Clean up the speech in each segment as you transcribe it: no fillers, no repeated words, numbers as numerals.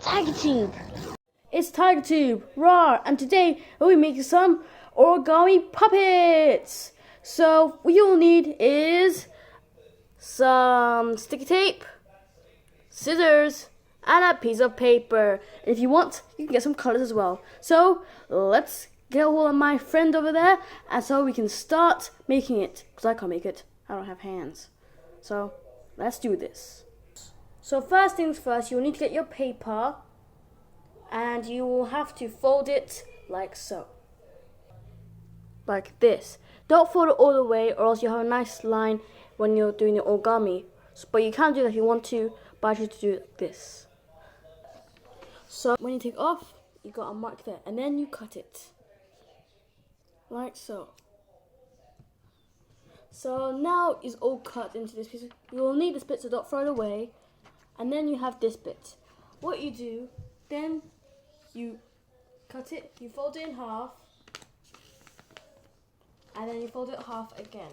Tiger tube. It's Tiger Tube, raw, and today we'll be making some origami puppets. So what you'll need is some sticky tape, scissors, and a piece of paper. And if you want, you can get some colors as well. So let's get all of my friend over there, and so we can start making it. Because I can't make it, I don't have hands. So let's do this. So first things first, you'll need to get your paper, and you will have to fold it like so. Like this. Don't fold it all the way, or else you'll have a nice line when you're doing the origami. But you can do that if you want to, but I choose to do it like this. So when you take off, you got a mark there, and then you cut it. Like so. So now it's all cut into this piece. You will need this bit, so don't throw it away. And then you have this bit. What you do, then you cut it, you fold it in half, and then you fold it half again.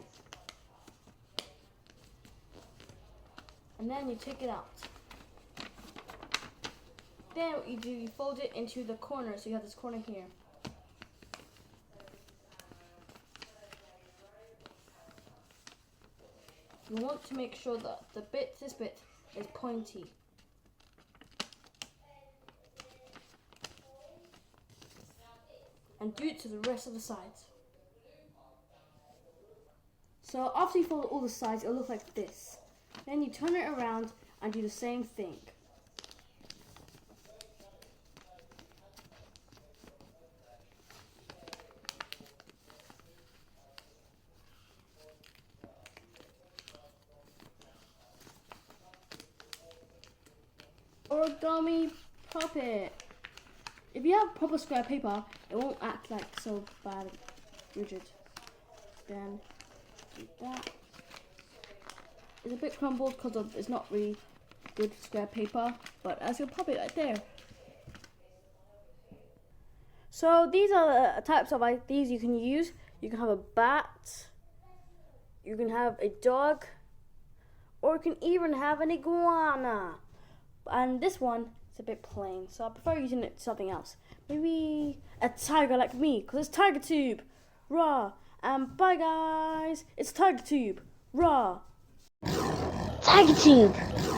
And then you take it out. Then what you do, you fold it into the corner, so you have this corner here. You want to make sure that this bit is pointy. And do it to the rest of the sides. So after you fold all the sides, it'll look like this. Then you turn it around and do the same thing. Origami puppet. If you have proper square paper, it won't act like so bad, rigid. Then do that. It's a bit crumbled because it's not really good square paper, but as your puppet right there. So these are the types of these you can use. You can have a bat, you can have a dog, or you can even have an iguana. And this one is a bit plain, so I prefer using it to something else. Maybe a tiger like me, because it's Tiger Tube, raw. And bye guys, it's Tiger Tube, raw. Tiger tube.